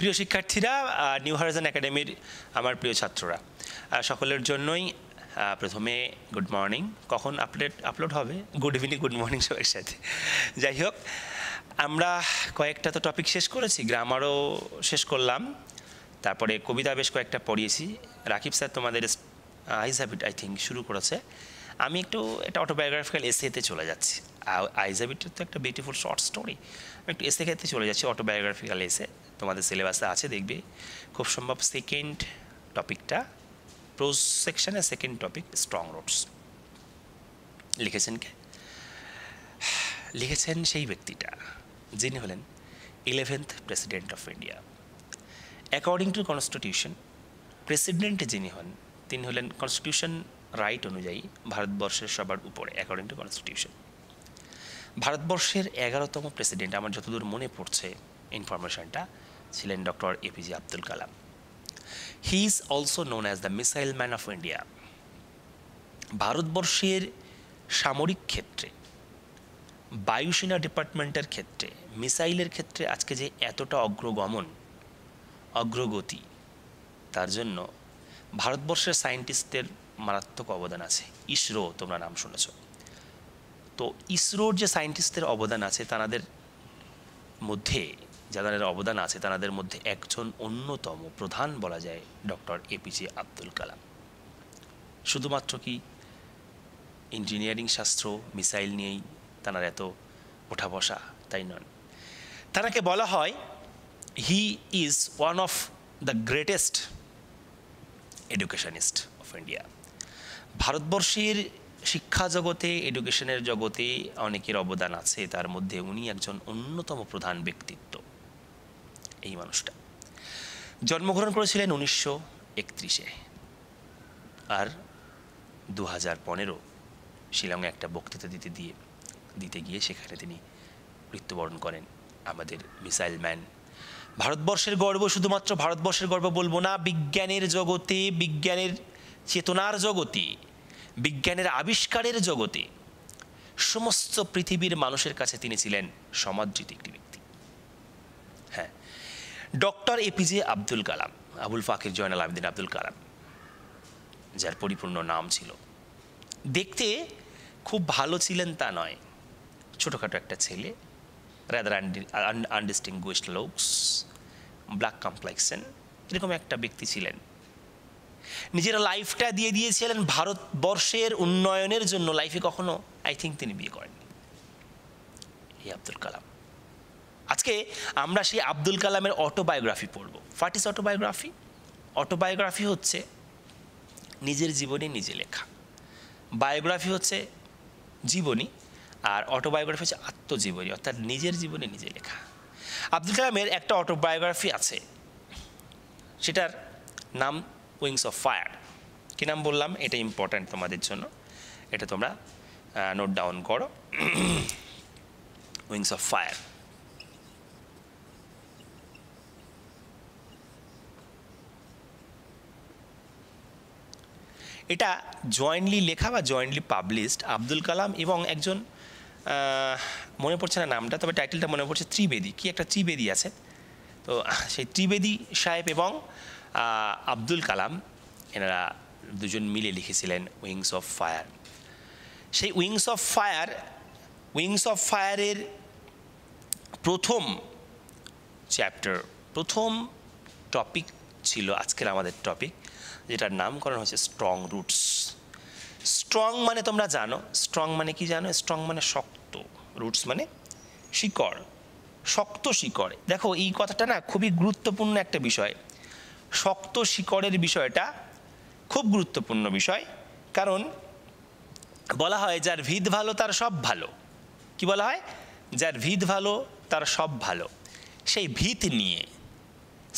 প্রিয় শিক্ষার্থীরা, new Horizon একাডেমির আমার প্রিয় ছাত্ররা, সকলের জন্যই প্রথমে গুড মর্নিং। কখন আপলোড হবে? গুড ইভিনিং, গুড মর্নিং সবার সাথে। যাই হোক, আমরা কয়েকটা তো টপিক শেষ করেছি, গ্রামারও শেষ করলাম, তারপরে কবিতা বেশ কয়েকটা পড়িয়েছি। রাকিব স্যার তোমাদের আইজ হ্যাবিট আই থিঙ্ক শুরু করেছে। আমি একটু একটা অটোবায়োগ্রাফিক্যাল এসেতে চলে যাচ্ছি। আইজ হ্যাবিটের তো একটা বিউটিফুল শর্ট স্টোরি, আমি একটু এসে ক্ষেত্রে চলে যাচ্ছি। অটোবায়োগ্রাফিক্যাল এসে তোমাদের সিলেবাসে আছে, দেখবে খুব সম্ভব সেকেন্ড টপিকটা প্রোজ সেকশনে, সেকেন্ড টপিক স্ট্রং রুটস। লিখেছেন কে? লিখেছেন সেই ব্যক্তিটা যিনি হলেন 11th president of India. According to constitution president যিনি হন তিনি হলেন কনস্টিটিউশন রাইট অনুযায়ী ভারতবর্ষের সবার উপরে। অ্যাকর্ডিং টু কনস্টিটিউশন ভারতবর্ষের 11তম প্রেসিডেন্ট, আমার যতদূর মনে পড়ছে ইনফরমেশনটা, ছিলেন doctor APJ Abdul Kalam. He is also known as the missile man of India. ভারতবর্ষের সামরিক ক্ষেত্রে, বায়ুসেনা ডিপার্টমেন্টের ক্ষেত্রে, মিসাইলের ক্ষেত্রে আজকে যে এতটা অগ্রগতি, তার জন্য ভারতবর্ষের সায়েন্টিস্টদের মারাত্মক অবদান আছে। ইসরো তোমরা নাম শুনেছ, তো ইসরোর যে সায়েন্টিস্টদের অবদান আছে, তাদের মধ্যে যাদের অবদান আছে তাদের মধ্যে একজন অন্যতম প্রধান বলা যায় ডক্টর এপিজে আব্দুল কালাম। শুধুমাত্র কি ইঞ্জিনিয়ারিং শাস্ত্র, মিসাইল নিয়েই তার এত ওঠা বসা তাই নন, তাকে বলা হয় he is one of the greatest educationist of India. ভারতবর্ষের শিক্ষা জগতে, এডুকেশনের জগতে অনেকের অবদান আছে, তার মধ্যে উনি একজন অন্যতম প্রধান ব্যক্তিত্ব। এই মানুষটা জন্মগ্রহণ করেছিলেন 1931-এ, আর 2015 শিলংয়ে একটা বক্তৃতা দিতে গিয়ে সেখানে তিনি মৃত্যুবরণ করেন। আমাদের মিসাইল ম্যান, ভারতবর্ষের গর্ব। শুধুমাত্র ভারতবর্ষের গর্ব বলবো না, বিজ্ঞানের জগতে, বিজ্ঞানের চেতনার জগতে, বিজ্ঞানের আবিষ্কারের জগতে সমস্ত পৃথিবীর মানুষের কাছে তিনি ছিলেন সমাদৃত একটি ব্যক্তি। হ্যাঁ, ডক্টর এপিজে আব্দুল কালাম, আবুল ফাকির জয়নাল আবেদিন আব্দুল কালাম, যার পরিপূর্ণ নাম ছিল। দেখতে খুব ভালো ছিলেন তা নয়, ছোটোখাটো একটা ছেলে, rather undistinguished looks, black complexion, এরকম একটা ব্যক্তি ছিলেন। নিজের লাইফটা দিয়ে দিয়েছিলেন ভারতবর্ষের উন্নয়নের জন্য। লাইফে কখনো আই থিঙ্ক তিনি বিয়ে করেননি, এই আব্দুল কালাম। আজকে আমরা সেই আব্দুল কালামের অটোবায়োগ্রাফি পড়ব। What is autobiography? অটোবায়োগ্রাফি হচ্ছে নিজের জীবনে নিজে লেখা, বায়োগ্রাফি হচ্ছে জীবনী, আর অটোবায়োগ্রাফি হচ্ছে আত্মজীবনী, অর্থাৎ নিজের জীবনে নিজে লেখা। আব্দুল কালামের একটা অটোবায়োগ্রাফি আছে, সেটার নাম উইংস অফ ফায়ার। কী নাম বললাম? এটা ইম্পর্ট্যান্ট তোমাদের জন্য, এটা তোমরা নোট ডাউন করো। Wings of fire. এটা জয়েন্টলি লেখা বা জয়েন্টলি পাবলিশড আব্দুল কালাম এবং একজন, মনে পড়ছে না নামটা, তবে টাইটেলটা মনে পড়ছে, ত্রিবেদী, কি একটা ত্রিবেদী আছে। তো সেই ত্রিবেদী সাহেব এবং আব্দুল কালাম, এনারা দুজন মিলে লিখেছিলেন উইংস অফ ফায়ার। সেই উইংস অফ ফায়ারের প্রথম চ্যাপ্টার, প্রথম টপিক ছিল আজকের আমাদের টপিক, যেটার নামকরণ হচ্ছে স্ট্রং রুটস। স্ট্রং মানে তোমরা জানো, স্ট্রং মানে কি জানো? স্ট্রং মানে শক্ত, রুটস মানে শিকড়, শক্ত শিকড়। দেখো, এই কথাটা না খুবই গুরুত্বপূর্ণ একটা বিষয়। শক্ত শিকড়ের বিষয়টা খুব গুরুত্বপূর্ণ বিষয়, কারণ বলা হয় যার ভিত ভালো তার সব ভালো। কি বলা হয়? যার ভিত ভালো তার সব ভালো। সেই ভিত নিয়ে,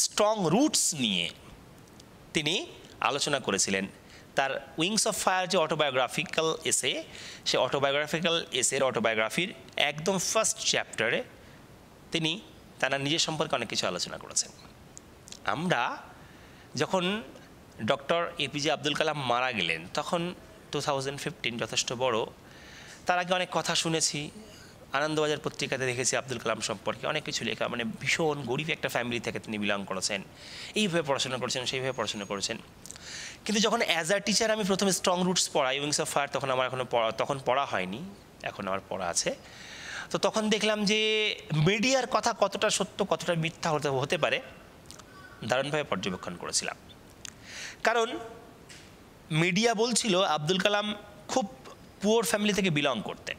স্ট্রং রুটস নিয়ে তিনি আলোচনা করেছিলেন। তার উইংস অফ ফায়ার যে অটোবায়োগ্রাফিক্যাল এসে, সে অটোবায়োগ্রাফিক্যাল এসের, অটোবায়োগ্রাফির একদম ফার্স্ট চ্যাপ্টারে তিনি তার নিজের সম্পর্কে অনেক কিছু আলোচনা করেছেন। আমরা যখন ডক্টর এপিজে আব্দুল কালাম মারা গেলেন, তখন 2015 যথেষ্ট বড়। তার আগে অনেক কথা শুনেছি, আনন্দবাজার পত্রিকাতে দেখেছি আব্দুল কালাম সম্পর্কে অনেক কিছু লেখা, মানে ভীষণ গরিব একটা ফ্যামিলি থেকে তিনি বিলং করেছেন, এইভাবে পড়াশোনা করেছেন, সেইভাবে পড়াশোনা করেছেন। কিন্তু যখন অ্যাজ আ টিচার আমি প্রথমে স্ট্রং রুটস পড়াই উইংস অফ ফায়ার, তখন আমার তখন পড়া হয়নি, এখন আমার পড়া আছে। তো তখন দেখলাম যে মিডিয়ার কথা কতটা সত্য কতটা মিথ্যা হতে পারে দারুণভাবে পর্যবেক্ষণ করেছিলাম। কারণ মিডিয়া বলছিল আব্দুল কালাম খুব পুয়ার ফ্যামিলি থেকে বিলং করতেন,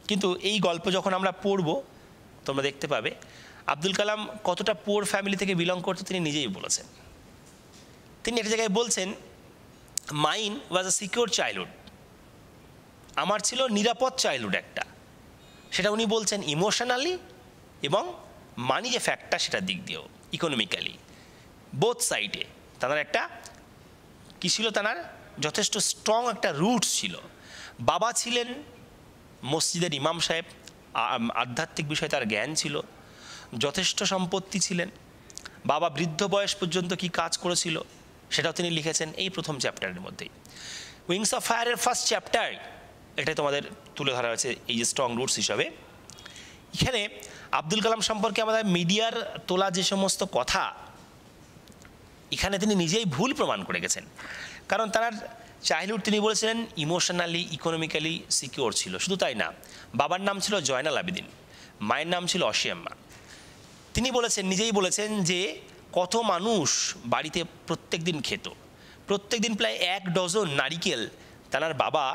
কিন্তু এই গল্প যখন আমরা পড়ব তোমরা দেখতে পাবে আব্দুল কালাম কতটা পুয়ার ফ্যামিলি থেকে বিলং করতে তিনি নিজেই বলেছেন। তিনি একটা জায়গায় বলছেন, mine was a secure childhood, আমার ছিল নিরাপদ চাইল্ডহুড একটা, সেটা উনি বলছেন ইমোশনালি এবং মানি যে ফ্যাক্টটা সেটার দিক দিয়েও, ইকোনমিক্যালি, বোথ সাইডে তার একটা কী ছিল, তার যথেষ্ট স্ট্রং একটা রুটস ছিল। বাবা ছিলেন মসজিদের ইমাম সাহেব, আধ্যাত্মিক বিষয়ে তার জ্ঞান ছিল, যথেষ্ট সম্পত্তি ছিলেন, বাবা বৃদ্ধ বয়স পর্যন্ত কি কাজ করেছিল সেটাও তিনি লিখেছেন এই প্রথম চ্যাপ্টারের মধ্যেই। উইংস অফ ফায়ারের ফার্স্ট চ্যাপ্টার এটাই তোমাদের তুলে ধরা হয়েছে এই যে স্ট্রং রুটস হিসাবে। এখানে আব্দুল কালাম সম্পর্কে আমাদের মিডিয়ার তোলা যে সমস্ত কথা, এখানে তিনি নিজেই ভুল প্রমাণ করে গেছেন। কারণ তার চাইল্ডহুড তিনি বলেছিলেন ইমোশনালি ইকোনমিক্যালি সিকিওর ছিল। শুধু তাই না, বাবার নাম ছিল জয়নাল আবেদিন, মায়ের নাম ছিল অসিয়াম্মা। তিনি বলেছেন, নিজেই বলেছেন যে কত মানুষ বাড়িতে প্রত্যেক দিন খেত, প্রত্যেক দিন প্রায় 1 ডজন নারিকেল তার বাবা,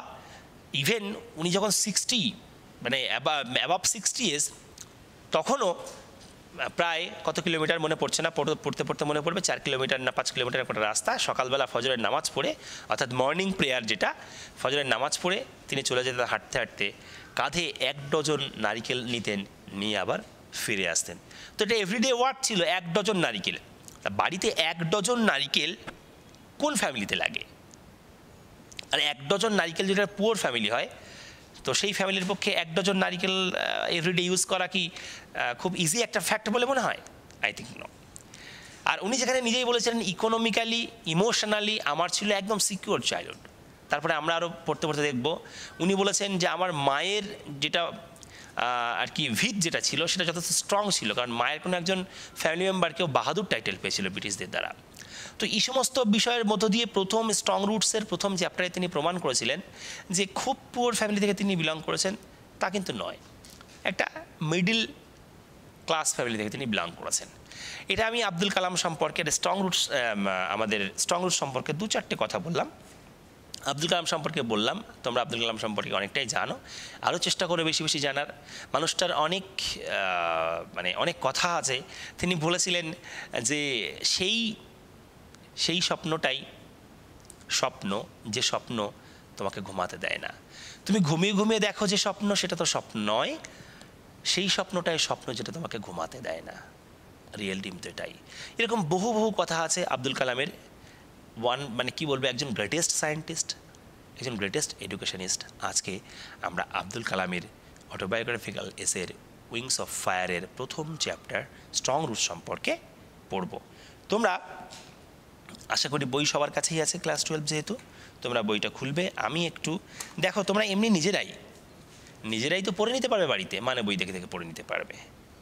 ইভেন উনি যখন 60 মানে অ্যাবাভ 60 years, তখনও প্রায় কত কিলোমিটার মনে পড়ছে না, পড়তে পড়তে মনে পড়বে 4 কিলোমিটার না 5 কিলোমিটার একটা রাস্তা, সকালবেলা ফজরের নামাজ পড়ে, অর্থাৎ মর্নিং প্রেয়ার যেটা, ফজরের নামাজ পড়ে তিনি চলে যেতেন হাঁটতে হাঁটতে, কাঁধে 1 ডজন নারিকেল নিতেন, নিয়ে আবার ফিরে আসতেন। তো এটা এভরিডে ওয়ার্ক ছিল 1 ডজন নারিকেল। তা বাড়িতে 1 ডজন নারিকেল কোন ফ্যামিলিতে লাগে? আর 1 ডজন নারিকেল যেটা পুয়ার ফ্যামিলি হয়, তো সেই ফ্যামিলির পক্ষে 1 ডজন নারিকেল এভরিডে ইউজ করা কি খুব ইজি একটা ফ্যাক্ট বলে মনে হয়? I think no. আর উনি যেখানে নিজেই বলেছিলেন ইকোনমিক্যালি ইমোশনালি আমার ছিল একদম সিকিউর চাইল্ডহুড। তারপরে আমরা আরও পড়তে পড়তে দেখব উনি বলেছেন যে আমার মায়ের যেটা আর কি ভিত যেটা ছিল সেটা যথেষ্ট স্ট্রং ছিল, কারণ মায়ের কোনো একজন ফ্যামিলি মেম্বার কেউ বাহাদুর টাইটেল পেয়েছিল ব্রিটিশদের দ্বারা। তো এই সমস্ত বিষয়ের মধ্য দিয়ে প্রথম স্ট্রং রুটসের প্রথম চ্যাপ্টারে তিনি প্রমাণ করেছিলেন যে খুব পুয়ার ফ্যামিলি থেকে তিনি বিলং করেছেন তা কিন্তু নয়, একটা মিডল ক্লাস ফ্যামিলি থেকে তিনি বিলং করেছেন। এটা আমি আব্দুল কালাম সম্পর্কে স্ট্রং রুটস, আমাদের স্ট্রং রুটস সম্পর্কে 2-4টে কথা বললাম। আব্দুল কালাম সম্পর্কে বললাম, তোমরা আব্দুল কালাম সম্পর্কে অনেকটাই জানো, আরও চেষ্টা করো বেশি বেশি জানার। মানুষটার অনেক মানে অনেক কথা আছে। তিনি বলেছিলেন যে সেই স্বপ্নটাই স্বপ্ন যে স্বপ্ন তোমাকে ঘুমাতে দেয় না। তুমি ঘুমিয়ে ঘুমিয়ে দেখো যে স্বপ্ন, সেটা তো স্বপ্ন নয়, সেই স্বপ্নটাই স্বপ্ন যেটা তোমাকে ঘুমাতে দেয় না। রিয়েল ড্রিম তো এটাই। এরকম বহু বহু কথা আছে আব্দুল কালামের। মানে কি বলবো, একজন গ্রেটেস্ট সায়েন্টিস্ট, একজন গ্রেটেস্ট এডুকেশনিস্ট। আজকে আমরা আব্দুল কালামের অটোবায়োগ্রাফিক্যাল এসের উইংস অফ ফায়ারের প্রথম চ্যাপ্টার স্ট্রং রুট সম্পর্কে পড়ব। তোমরা আশা করি বই সবার কাছেই আছে, ক্লাস 12 যেহেতু, তোমরা বইটা খুলবে। আমি একটু দেখো, তোমরা এমনি নিজেরাই তো পড়ে নিতে পারবে বাড়িতে, মানে বই দেখে দেখে পড়ে নিতে পারবে।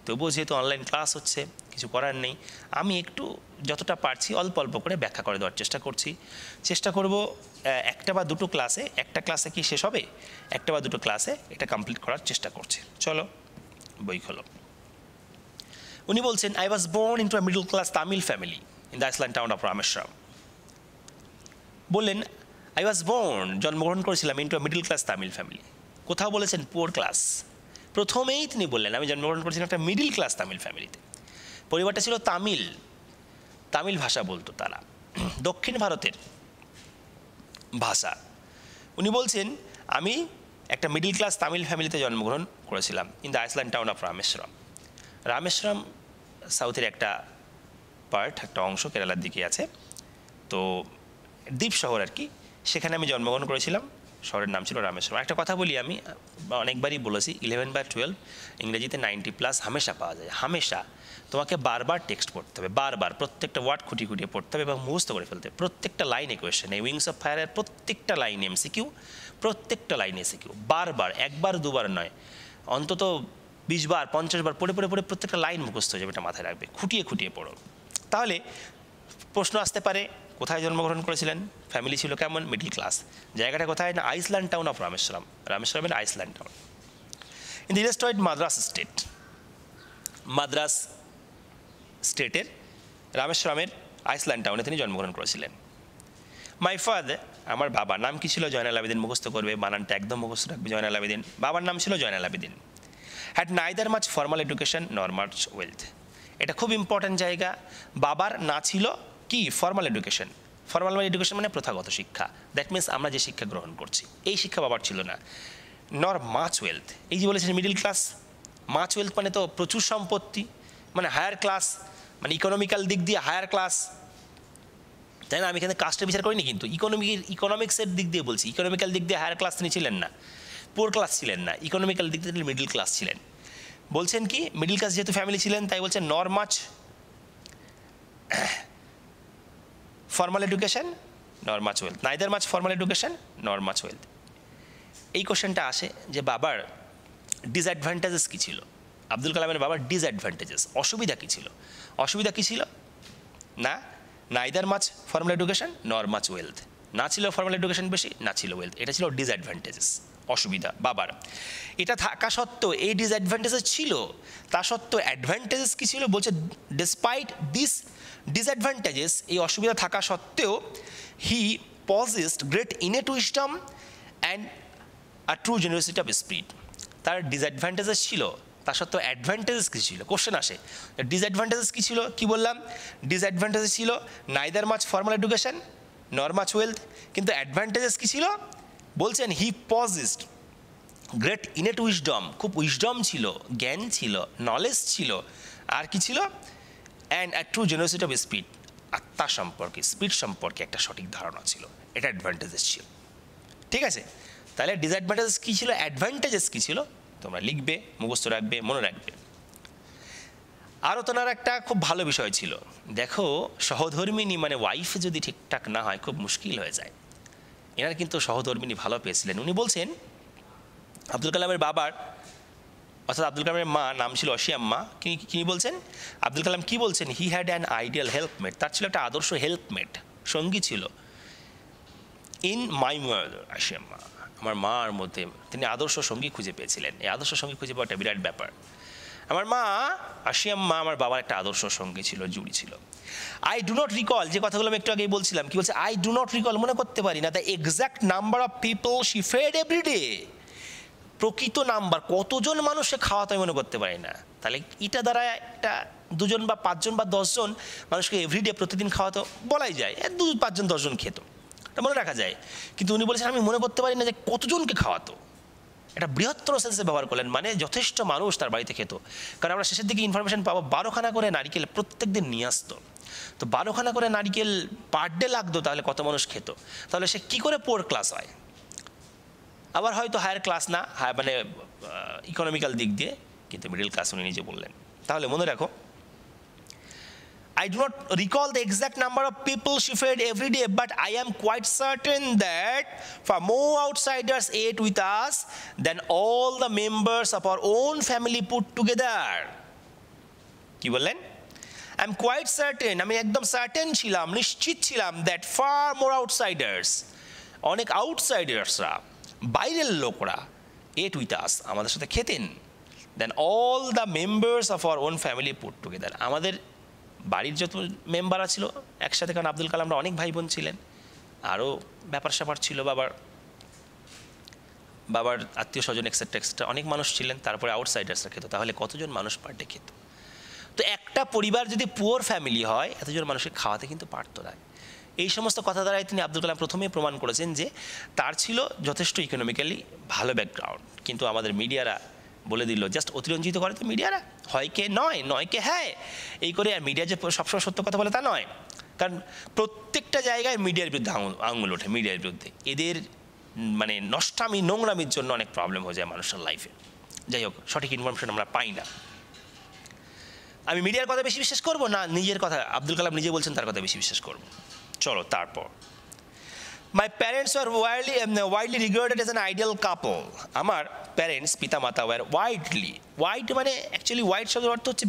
তবুও যেহেতু অনলাইন ক্লাস হচ্ছে, কিছু করার নেই, আমি একটু যতটা পারছি অল্প অল্প করে ব্যাখ্যা করে দেওয়ার চেষ্টা করব। একটা বা দুটো ক্লাসে, একটা ক্লাসে কি শেষ হবে, একটা বা দুটো ক্লাসে এটা কমপ্লিট করার চেষ্টা করছি। চলো বই খোলো। উনি বলছেন, I was born into a middle class Tamil family in the island town of Rameswaram. বললেন আই ওয়াজ বোর্ন, জন্মগ্রহণ করেছিলাম into a middle class Tamil family. কোথাও বলেছেন পুয়ার ক্লাস, প্রথমেই তিনি বললেন আমি জন্মগ্রহণ করেছিলাম একটা মিডল ক্লাস তামিল ফ্যামিলিতে। পরিবারটা ছিল তামিল ভাষা বলতো তারা, দক্ষিণ ভারতের ভাষা। উনি বলছেন আমি একটা মিডল ক্লাস তামিল ফ্যামিলিতে জন্মগ্রহণ করেছিলাম in the island town of Rameswaram. Rameswaram সাউথের একটা পার্ট, একটা অংশ কেরালার দিকে আছে, তো দ্বীপ শহর আর কি, সেখানে আমি জন্মগ্রহণ করেছিলাম। শহরের নাম ছিল রামেশ্বরম। একটা কথা বলি, আমি অনেকবারই বলেছি 11/12 ইংরেজিতে 90+ হামেশা পাওয়া যায়। হামেশা তোমাকে বারবার টেক্সট পড়তে হবে, বারবার প্রত্যেকটা ওয়ার্ড খুঁটিয়ে খুঁটিয়ে পড়তে হবে এবং মুখস্থ করে ফেলতে হবে। প্রত্যেকটা লাইনে কোয়েশ্চেন, এই উইংস অফ ফায়ারের প্রত্যেকটা লাইনে MCQ, প্রত্যেকটা লাইনে MCQ, বারবার, একবার দুবার নয়, অন্তত 20 বার 50 বার পড়ে পড়ে পড়ে প্রত্যেকটা লাইন মুখস্থ হয়ে যাবে, এটা মাথায় রাখবে, খুঁটিয়ে খুঁটিয়ে পড়ো। তাহলে প্রশ্ন আসতে পারে কোথায় জন্মগ্রহণ করেছিলেন, ফ্যামিলি ছিল কেমন, মিডল ক্লাস। জায়গাটা কোথায় না আইসল্যান্ড টাউন অফ রামেশ্বরম, রামেশ্বরমের island town in the illustrate Madras state. Madras স্টেটের রামেশ্বরমের আইসল্যান্ড টাউনে তিনি জন্মগ্রহণ করেছিলেন। মাই ফাদার, আমার বাবার নাম কি ছিল? জয়নাল আবেদিন। মুখস্থ করবে, বানানটা একদম মুখস্থ রাখবে, জয়নাল আবেদিন। বাবার নাম ছিল Joynal Abedin. Had neither much formal education নর মাচ ওয়েলথ। এটা খুব ইম্পর্ট্যান্ট জায়গা। বাবার না ছিল কি ফর্মাল এডুকেশন। ফর্মাল এডুকেশন মানে প্রথাগত শিক্ষা, দ্যাট মিনস আমরা যে শিক্ষা গ্রহণ করছি এই শিক্ষা বাবার ছিল না। নর মাচ ওয়েলথ, এই যে বলেছেন মিডিল ক্লাস। মাচ ওয়েলথ মানে তো প্রচুর সম্পত্তি, মানে হায়ার ক্লাস, মানে ইকোনমিক্যাল দিক দিয়ে হায়ার ক্লাস, তাই না? আমি এখানে কাস্টের বিচার করিনি, কিন্তু ইকোনমিক্সের দিক দিয়ে বলছি। ইকোনমিক্যাল দিক দিয়ে হায়ার ক্লাস তিনি ছিলেন না, পুয়ার ক্লাস ছিলেন না, ইকোনমিক্যাল দিক দিয়ে তিনি মিডল ক্লাস ছিলেন। বলছেন কি মিডল ক্লাস যেহেতু ফ্যামিলি ছিলেন, তাই বলছেন নর মাচ ফর্মাল এডুকেশন নর much wealth, neither much formal education নর মাচ ওয়েলথ। এই কোশ্চেনটা আসে যে বাবার ডিসঅ্যাডভান্টেজেস কী ছিল? আব্দুল কালামের বাবার ডিসঅ্যাডভান্টেজেস, অসুবিধা কী ছিল? অসুবিধা কী ছিল? না নাইদার মাচ ফর্মাল এডুকেশন নর মাচ ওয়েলথ, না ছিল ফর্মাল এডুকেশন বেশি, না ছিল ওয়েলথ, এটা ছিল ডিসঅ্যাডভান্টেজেস, অসুবিধা বাবার। এটা থাকা সত্ত্বেও, এই ডিসঅ্যাডভান্টেজেস ছিল, তা সত্ত্বেও অ্যাডভান্টেজেস কী ছিল? বলছে ডিসপাইট দিস ডিসঅ্যাডভান্টেজেস, এই অসুবিধা থাকা সত্ত্বেও he possessed great innate wisdom and a true generosity of spirit. তার ডিসঅ্যাডভান্টেজেস ছিল, তা সত্ত্বেও অ্যাডভান্টেজেস কী ছিল? কোশ্চেন আসে ডিসঅ্যাডভান্টেজেস কী ছিল? কী বললাম? ডিসঅ্যাডভান্টেজেস ছিল নাইদার মাচ ফর্মাল এডুকেশন নর মাচ ওয়েলথ, কিন্তু অ্যাডভান্টেজেস কী ছিল? বলছেন হি পজেসড গ্রেট ইনেট উইজডম, খুব উইজডম ছিল, জ্ঞান ছিল, নলেজ ছিল, আর কি ছিল? And a true generosity of spirit, আত্মা সম্পর্কে, স্পিরিট সম্পর্কে একটা সঠিক ধারণা ছিল, এটা অ্যাডভান্টেজেস ছিল। ঠিক আছে, তাহলে ডিসঅ্যাডভান্টেজেস কী ছিল, অ্যাডভান্টেজেস কী ছিল, তোমরা লিখবে, মুখস্থ রাখবে, মনে রাখবে। আরও তোনার একটা খুব ভালো বিষয় ছিল, দেখো সহধর্মিনী মানে ওয়াইফ যদি ঠিকঠাক না হয় খুব মুশকিল হয়ে যায়। এনার কিন্তু সহধর্মিনী ভালো পেয়েছিলেন। উনি বলছেন আব্দুল কালামের বাবার অর্থাৎ আব্দুল কালামের মা নাম ছিল অসিয়াম্মা। কি বলছেন আব্দুল কালাম? কি বলছেন? He had an ideal helpmate, তার ছিল একটা আদর্শ হেল্পমেট, সঙ্গী ছিল। ইন মাই মাদার, অসিয়াম্মা, আমার মার মধ্যে তিনি আদর্শ সঙ্গী খুঁজে পেয়েছিলেন। এই আদর্শ সঙ্গী খুঁজে পাওয়া একটা বিরাট ব্যাপার। আমার মা আশিয়াম্মা আমার বাবার একটা আদর্শ সঙ্গী ছিল, জুড়ি ছিল। আই ডু নট রিকল, যে কথাগুলো আমি একটু আগেই বলছিলাম, কি বলছে? আই ডু নট রিকল, মনে করতে পারি না, the exact number of people she fed everyday, প্রকৃত নাম্বার কতজন মানুষ সে খাওয়াতে আমি মনে করতে পারি না। তাহলে এটা দ্বারা একটা 2 জন বা 5 জন বা 10 জন মানুষকে এভরিডে প্রতিদিন খাওয়াতো বলাই যায়, 2, 5 জন 10 জন খেত, এটা মনে রাখা যায়। কিন্তু উনি বলেছেন আমি মনে করতে পারি না যে কতজনকে খাওয়াতো। এটা বৃহত্তর সেন্সে ব্যবহার করলেন, মানে যথেষ্ট মানুষ তার বাড়িতে খেত। কারণ আমরা শেষের দিকে ইনফরমেশন পাবো 12খানা করে নারিকেল প্রত্যেক দিন নিয়ে আসতো। তো 12খানা করে নারিকেল পার ডে লাগতো, তাহলে কত মানুষ খেত? তাহলে সে কী করে পোর ক্লাস হয়? আবার হয়তো হায়ার ক্লাস না, মানে ইকোনমিক্যাল দিক দিয়ে, কিন্তু মিডল ক্লাস উনি নিজে বললেন। তাহলে মনে রাখো, I do not recall the exact number of people she fed every day, but I am quite certain that far more outsiders ate with us than all the members of our own family put together. কি বললেন? I am quite certain, আমি একদম certain ছিলাম, নিশ্চিত ছিলাম, that far more outsiders, অনেক আউটসাইডার্সরা, বাইরের লোকরা, ate with us, আমাদের সাথে খেতেন, than all the members of our own family put together, আমাদের বাড়ির যত মেম্বাররা ছিল একসাথে। কারণ আব্দুল কালামরা অনেক ভাই বোন ছিলেন, আরও ব্যাপার স্যাপার ছিল, বাবার আত্মীয় স্বজন এক্সেট্রা এক্সেট্রা অনেক মানুষ ছিলেন। তারপরে আউটসাইডার্সরা খেত, তাহলে কতজন মানুষ পার ডে খেত? তো একটা পরিবার যদি পুয়ার ফ্যামিলি হয়, এতজন মানুষকে খাওয়াতে কিন্তু পারতো না। এই সমস্ত কথা দ্বারাই তিনি আব্দুল কালাম প্রথমেই প্রমাণ করেছেন যে তার ছিল যথেষ্ট ইকোনমিক্যালি ভালো ব্যাকগ্রাউন্ড। কিন্তু আমাদের মিডিয়ারা বলে দিল, জাস্ট অতিরঞ্জিত করে তো মিডিয়ারা, হয় কে নয়, নয় কে হ্যাঁ, এই করে। আর মিডিয়া যে সবসময় সত্য কথা বলে তা নয়, কারণ প্রত্যেকটা জায়গায় মিডিয়ার বিরুদ্ধে আঙুল ওঠে, মিডিয়ার বিরুদ্ধে। এদের মানে নষ্টামি নোংরামির জন্য অনেক প্রবলেম হয়ে যায় মানুষের লাইফে। যাই হোক, সঠিক ইনফরমেশন আমরা পাই না। আমি মিডিয়ার কথা বেশি বিশ্বাস করবো না নিজের কথা? আব্দুল কালাম নিজে বলছেন তার কথা বেশি বিশ্বাস করবো। চলো তারপর, my parents were widely regarded as an ideal কাপল। আমার প্যারেন্টস পিতা মাতা ওয়ার ওয়াইডলি, ওয়াইড মানে অ্যাকচুয়ালি ওয়াইড শব্দের অর্থ হচ্ছে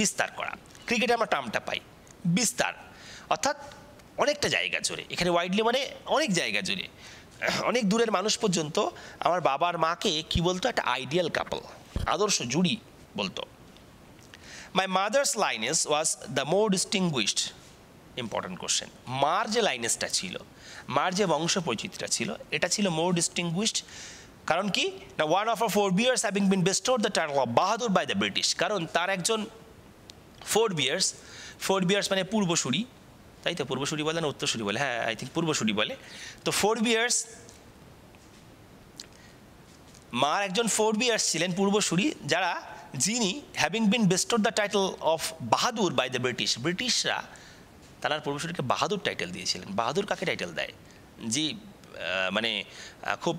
বিস্তার করা। ক্রিকেটে আমরা টার্মটা পাই বিস্তার, অর্থাৎ অনেকটা জায়গা জুড়ে। এখানে ওয়াইডলি মানে অনেক জায়গা জুড়ে, অনেক দূরের মানুষ পর্যন্ত আমার বাবার মাকে কি বলতো, একটা আইডিয়াল কাপল, আদর্শ জুড়ি বলতো। My mother's lineage was the more distinguished, important question. মার যে লাইনেসটা ছিল, মার যে বংশ পরিচিতিটা ছিল, এটা ছিল মোর ডিস্টিংগুইশড। কারণ কি না, one of our forebears having been bestowed the title of Bahadur by the British. কারণ তার একজন ফোরবিয়ার্স মানে পূর্বসূরি, তাই তো? পূর্বসূরি বলে না উত্তরসূরি বলে? হ্যাঁ, আই থিঙ্ক পূর্বসূরি বলে। তো ফোরবিয়ার্স, মার একজন ফোরবিয়ার্স ছিলেন, পূর্বসূরি, যিনি having been bestowed the title of Bahadur by the British. ব্রিটিশরা তার পূর্বসূরিকে বাহাদুর টাইটেল দিয়েছিলেন। বাহাদুর কাকে টাইটেল দেয়? যে মানে খুব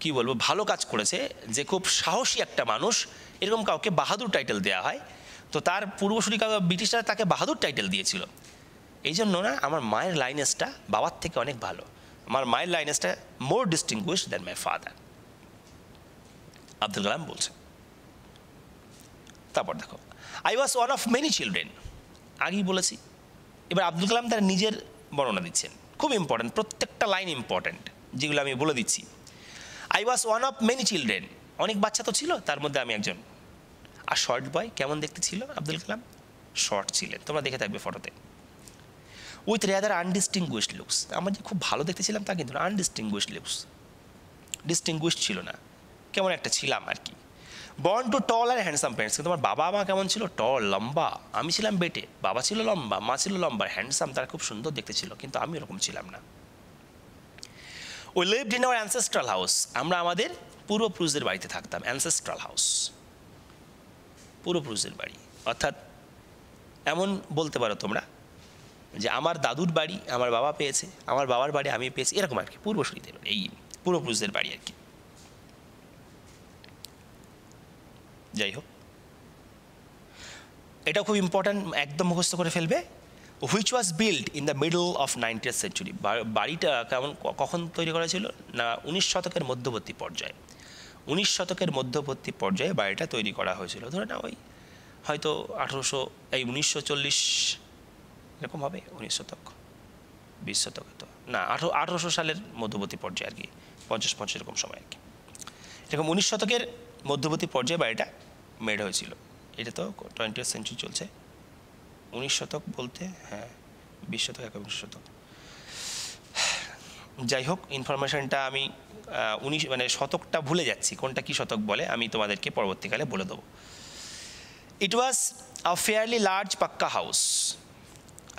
কি বলবো, ভালো কাজ করেছে, যে খুব সাহসী একটা মানুষ, এরকম কাউকে বাহাদুর টাইটেল দেওয়া হয়। তো তার পূর্বসূরি ব্রিটিশরা তাকে বাহাদুর টাইটেল দিয়েছিল। এই জন্য না, আমার মায়ের লাইনেসটা বাবার থেকে অনেক ভালো। আমার মায়ের লাইনেসটা more distinguished than my father, Abdul Kalam বলছে। তারপর দেখো, I was one of many children, আগেই বলেছি। এবার আব্দুল কালাম তার নিজের বর্ণনা দিচ্ছেন, খুব ইম্পর্ট্যান্ট, প্রত্যেকটা লাইন ইম্পর্ট্যান্ট, যেগুলো আমি বলে দিচ্ছি। I was one of many children, অনেক বাচ্চা তো ছিল, তার মধ্যে আমি একজন। আর শর্ট বয়, কেমন দেখতে ছিল আব্দুল কালাম? শর্ট ছিলেন, তোমরা দেখে থাকবে ফটোতে। উইথ রেদার আনডিস্টিংগুইশড লুকস, আমার যে খুব ভালো দেখতে ছিলাম তা কিন্তু না, আনডিস্টিংগুইশড লুকস, ডিস্টিংগুইশড ছিল না, কেমন একটা ছিলাম আর কি। বর্ন টু টল আর হ্যান্ডসাম প্যারেন্টস, তোমার বাবা মা কেমন ছিল? টল, লম্বা। আমি ছিলাম বেটে, বাবা ছিল লম্বা, মা ছিল লম্বা, হ্যান্ডসাম, তারা খুব সুন্দর দেখতে ছিল, কিন্তু আমি ওরকম ছিলাম না। We lived in our ancestral house, আমরা আমাদের পূর্বপুরুষদের বাড়িতে থাকতাম। অ্যানসেস্ট্রাল হাউস, পূর্বপুরুষদের বাড়ি, অর্থাৎ এমন বলতে পারো তোমরা যে আমার দাদুর বাড়ি আমার বাবা পেয়েছে, আমার বাবার বাড়ি আমি পেয়েছি, এরকম আর কি, পূর্বসূরীদের, এই পূর্বপুরুষদের বাড়ি আর কি। যাই হোক, এটা খুব ইম্পর্ট্যান্ট, একদম মুখস্থ করে ফেলবে। Which was build in the middle of 19th century, বাড়িটা কখন তৈরি করা ছিল না, 19 শতকের মধ্যবর্তী পর্যায়ে। 19 শতকের মধ্যবর্তী পর্যায়ে বাড়িটা তৈরি করা হয়েছিল। ধরে না, ওই হয়তো 1940 এরকম হবে, 19 শতক 20 শতক তো না, 1800 সালের মধ্যবর্তী পর্যায়ে আর কি, 50 এরকম সময় আর কি। এরকম 19 শতকের মধ্যবর্তী পর্যায়ে বাড়িটা মেড হয়েছিল। এটা তো 20th সেঞ্চুরি চলছে, 19 শতক বলতে হ্যাঁ 20 শতক 21 শতক। যাই হোক, ইনফরমেশনটা আমি 19 মানে শতকটা ভুলে যাচ্ছি, কোনটা কি শতক বলে আমি তোমাদেরকে পরবর্তীকালে বলে দেবো। ইট was a fairly large pucca house,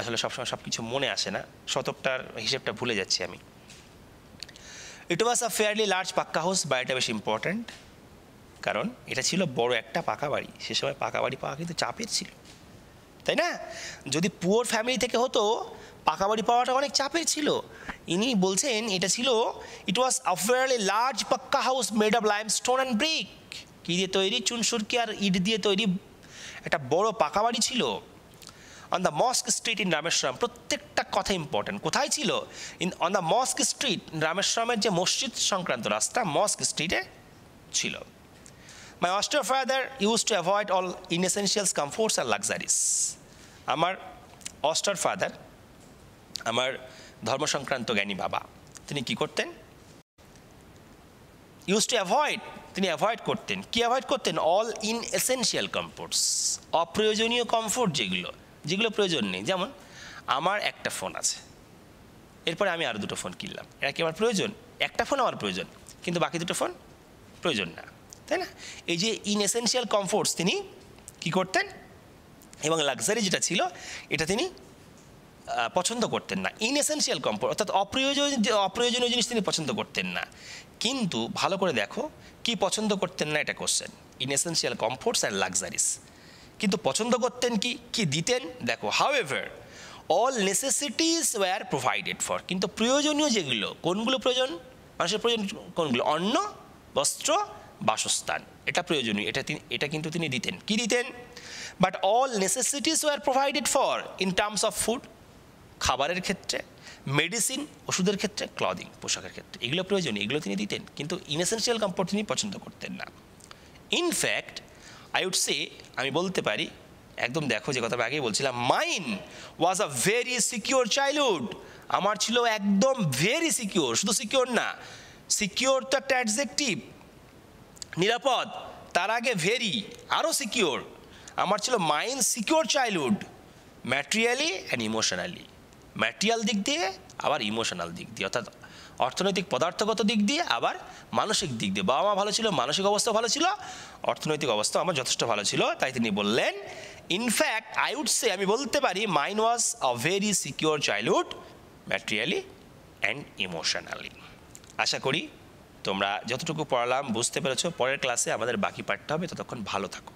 আসলে সবসময় সব কিছু মনে আসে না, শতকটার হিসেবটা ভুলে যাচ্ছি আমি। ইট was a fairly large pucca house, বাড়িটা বেশ ইম্পর্ট্যান্ট, কারণ এটা ছিল বড় একটা পাকা বাড়ি। সে সময় পাকা বাড়ি পাওয়া কিন্তু চাপের ছিল, তাই না? যদি পুয়ার ফ্যামিলি থেকে হতো, পাকা বাড়ি পাওয়াটা অনেক চাপের ছিল। ইনি বলছেন এটা ছিল, it was a fairly large pucca house made of limestone and brick, কী দিয়ে তৈরি? চুনসুরকি আর ইট দিয়ে তৈরি একটা বড় পাকা বাড়ি ছিল। On the mosque street in Rameswaram, প্রত্যেকটা কথা ইম্পর্টেন্ট। কোথায় ছিল? অন দ্য মস্ক স্ট্রিট, রামেশ্বরমের যে মসজিদ সংক্রান্ত রাস্তা, মস্ক স্ট্রিটে ছিল। My austere father used to avoid all inessential comforts আর লাক্সারিস, আমার অস্টার ফাদার, আমার ধর্ম সংক্রান্ত জ্ঞানী বাবা, তিনি কি করতেন? ইউজ টু অ্যাভয়েড, তিনি অ্যাভয়েড করতেন। কি অ্যাভয়েড করতেন? অল ইনএসেনশিয়াল কমফোর্টস, অপ্রয়োজনীয় কমফোর্ট যেগুলো প্রয়োজন নেই। যেমন আমার একটা ফোন আছে, এরপরে আমি আরও দুটো ফোন কিনলাম, এটা কি আমার প্রয়োজন? একটা ফোন আমার প্রয়োজন, কিন্তু বাকি দুটো ফোন প্রয়োজন না, তাই না? এই যে ইনএসেনশিয়াল কমফোর্টস তিনি কি করতেন, এবং লাক্সারি যেটা ছিল এটা তিনি পছন্দ করতেন না। ইনএসেনশিয়াল কমফোর্ট অর্থাৎ অপ্রয়োজনীয় জিনিস তিনি পছন্দ করতেন না। কিন্তু ভালো করে দেখো, কি পছন্দ করতেন না, এটা question. Inessential comforts and luxuries, কিন্তু পছন্দ করতেন কি, কি দিতেন? দেখো, however all necessities were provided for, কিন্তু প্রয়োজনীয় যেগুলো, কোনগুলো প্রয়োজন, মানুষের প্রয়োজন কোনগুলো? অন্ন, বস্ত্র, বাসস্থান, এটা প্রয়োজনীয়, এটা কিন্তু তিনি দিতেন। কি দিতেন? But all necessities were provided for in terms of food, খাবারের ক্ষেত্রে, মেডিসিন, ওষুধের ক্ষেত্রে, ক্লদিং, পোশাকের ক্ষেত্রে, এগুলো প্রয়োজনীয়, এগুলো তিনি দিতেন, কিন্তু ইনএসেনশিয়াল কমফোর্ট তিনি পছন্দ করতেন না। ইনফ্যাক্ট আই উড সে, আমি বলতে পারি একদম, দেখো যে কথা আমি আগেই বলছিলাম, mine was a very secure childhood. আমার ছিল একদম ভেরি সিকিউর, শুধু সিকিউর না, সিকিউর তো একটা অ্যাডজেক্টিভ, নিরাপদ, তার আগে ভেরি, আরও সিকিউর। আমার ছিল mine secure childhood, materially and emotionally, material দিক দিয়ে আবার ইমোশনাল দিক দিয়ে, অর্থাৎ অর্থনৈতিক পদার্থগত দিক দিয়ে আবার মানসিক দিক দিয়ে। বাবা মা ভালো ছিল, মানসিক অবস্থা ভালো ছিল, অর্থনৈতিক অবস্থা আমার যথেষ্ট ভালো ছিল। তাই তিনি বললেন, ইনফ্যাক্ট আই উড সে, আমি বলতে পারি, mine was a very secure childhood, materially and emotionally. আশা করি তোমরা যতটুকু পড়ালাম বুঝতে পেরেছো। পরের ক্লাসে আমাদের বাকি পাঠটা হবে, ততক্ষণ ভালো থাকো।